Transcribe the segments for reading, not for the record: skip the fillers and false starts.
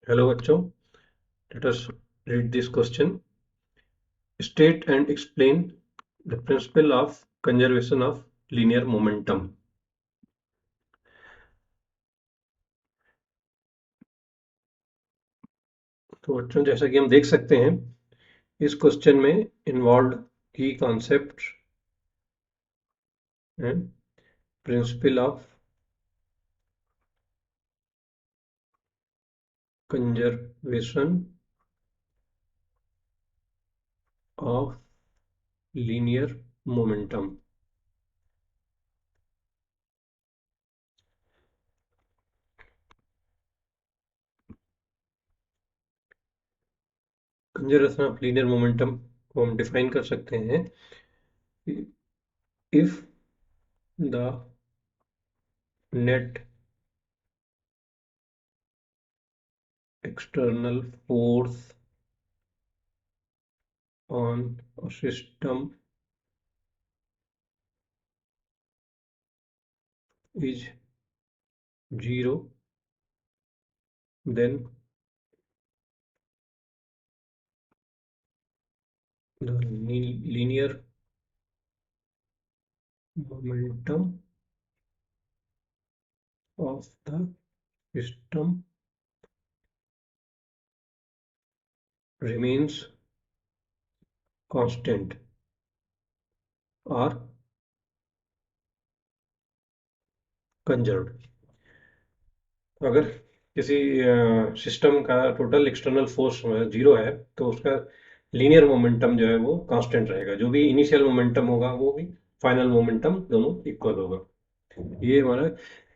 Hello बच्चों, let us read this question. State and explain the principle of conservation of linear momentum. तो बच्चों जैसा कि हम देख सकते हैं इस क्वेश्चन में इन्वॉल्व की कॉन्सेप्ट है principal of conservation of linear momentum. Conservation of linear momentum को हम डिफाइन कर सकते हैं if the net external force on a system is zero, then the linear momentum of the system remains constant or conserved। अगर किसी system का total external force zero है तो उसका लीनियर मोमेंटम जो है वो कांस्टेंट रहेगा, जो भी इनिशियल मोमेंटम होगा वो भी फाइनल मोमेंटम दोनों इक्वल होगा। ये हमारा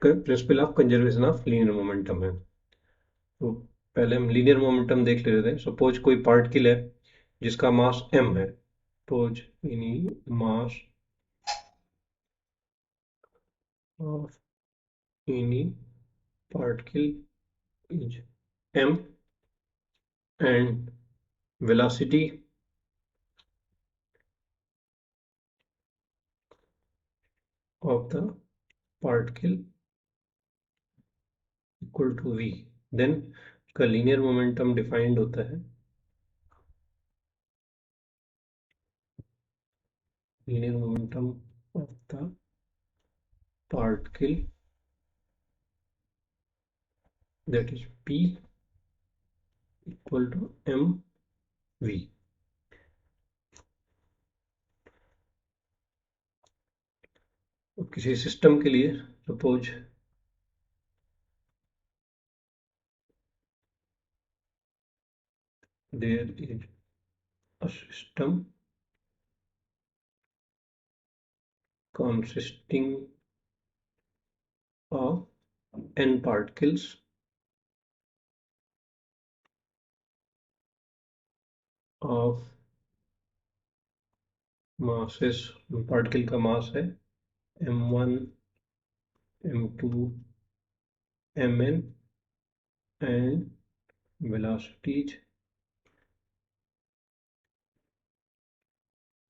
principle of conservation of linear momentum है। तो पहले हम लीनियर मोमेंटम देख लेते हैं। सपोज कोई पार्टिकल है जिसका मास m है। Suppose any mass of any particle is m and velocity of the particle equal to v, then का लीनियर मोमेंटम डिफाइंड होता है linear momentum of the particle that is p equal to mv। किसी system के लिए suppose there is a system consisting of n particles of masses। Particle का मास है m1 m2 mn and velocities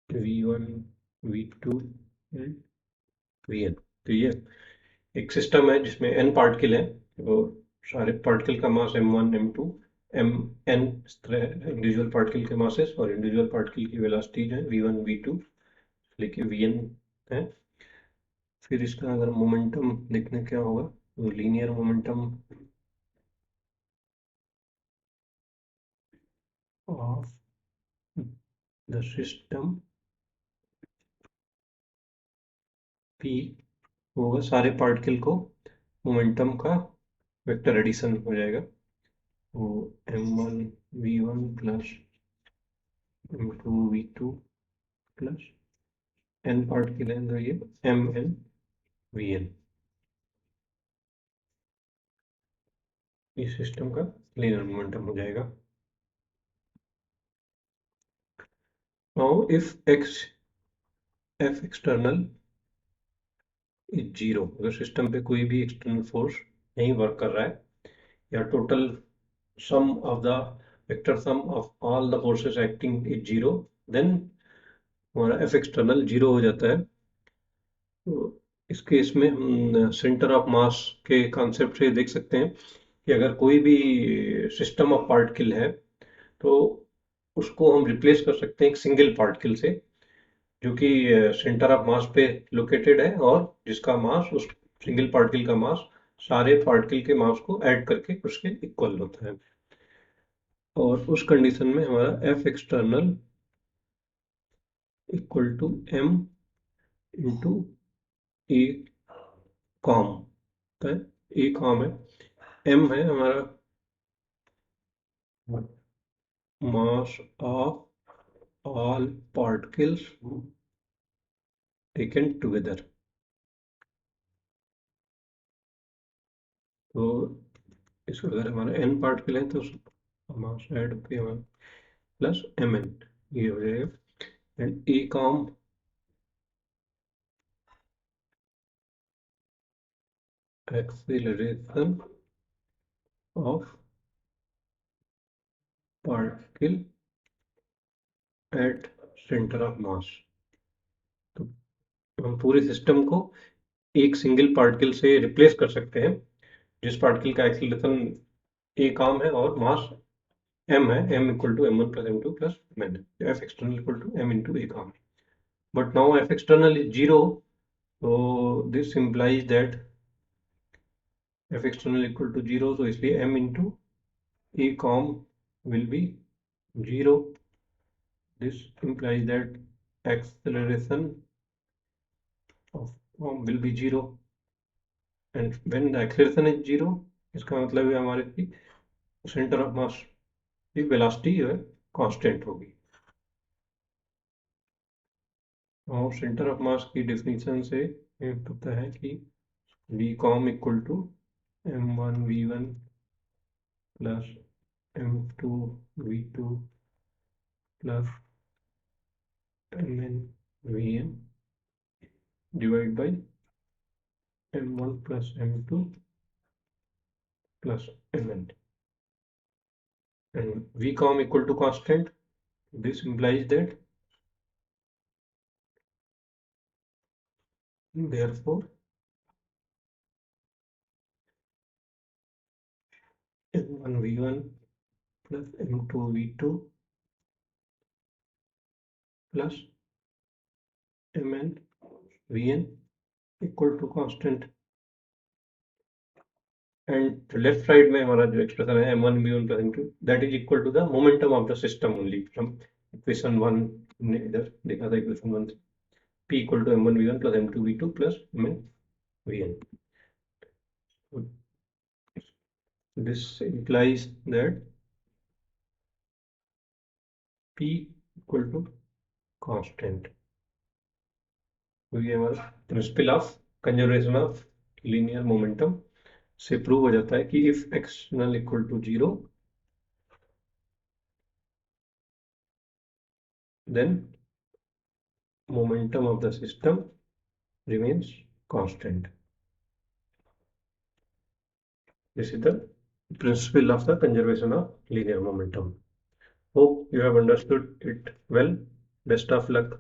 v1 v2 and vn। तो ये एक system है जिसमें n पार्टिकल हैं, तो सारे पार्टिकल का मास m1 m2 mn इस तरह इंडिविजुअल पार्टिकल के मासेस और इंडिविजुअल पार्टिकल की वेलोसिटीज हैं v1 v2 लेके vn है। फिर इसका अगर मोमेंटम लिखने क्या होगा तो linear momentum of the system p होगा सारे पार्टिकल को मोमेंटम का वेक्टर एडिशन हो जाएगा, वो m1 v1 plus m2 v2 plus n particle है तो ये mn vn। इस सिस्टम का लीनियर मोमेंटम हो जाएगा। Now if x f external is zero, अगर सिस्टम पे कोई भी एक्सटर्नल फोर्स नहीं वर्क कर रहा है या total sum of the vector sum of all the forces acting is zero, then हमारा f एक्सटर्नल जीरो हो जाता है। तो इस केस में हम सेंटर ऑफ मास के कॉन्सेप्ट से देख सकते हैं कि अगर कोई भी सिस्टम ऑफ पार्टिकल है तो उसको हम रिप्लेस कर सकते हैं एक सिंगल पार्टिकल से, जो कि सेंटर ऑफ मास पे लोकेटेड है और जिसका मास, उस सिंगल पार्टिकल का मास सारे पार्टिकल के मास को ऐड करके उसके इक्वल होता है। और उस कंडीशन में हमारा F external equal to M into A com है। ए कॉम है, एम है हमारा mass of all particles taken together. तो इसको अगर हमारा एन पार्टिकल है तो मास ऐड होके हमारा प्लस एम एन ये हो जाएगा। And A com acceleration of particle at centre of mass. तो हम पूरे सिस्टम को एक सिंगल पार्टिकल से रिप्लेस कर सकते हैं जिस पार्टिकल का एक्सीलरेशन ए काम है और मास एम है, M equal to M one plus M two plus M N, F external equal to M into A com. But now F external is zero, so this implies that f external equal to 0, so इसलिए m into a com will be 0. This implies that acceleration of will be 0, and when the acceleration is 0, इसका मतलब है हमारे की centre of mass की velocity जो है constant होगी। और सेंटर ऑफ मास की डेफिनेशन से हमें पता है कि v com equal to m1 v1 plus m2 v2 plus mn vn divided by m1 plus m2 plus mn, and vcom equal to constant. This implies that therefore m1 v1 plus m2 v2 plus mn vn equal to constant. And left side में हमारा जो expression है m1 v1 plus m2 that is equal to the momentum of the system only from equation 1 ने इधर देखा था equation 1 से p equal to m1 v1 plus m2 v2 plus mn vn. This implies that p equal to constant. तो ये हमारा principle of conservation of linear momentum से prove हो जाता है कि if x null equal to 0 then momentum of the system remains constant. This is the principle of the conservation of linear momentum. Hope you have understood it well. Best of luck.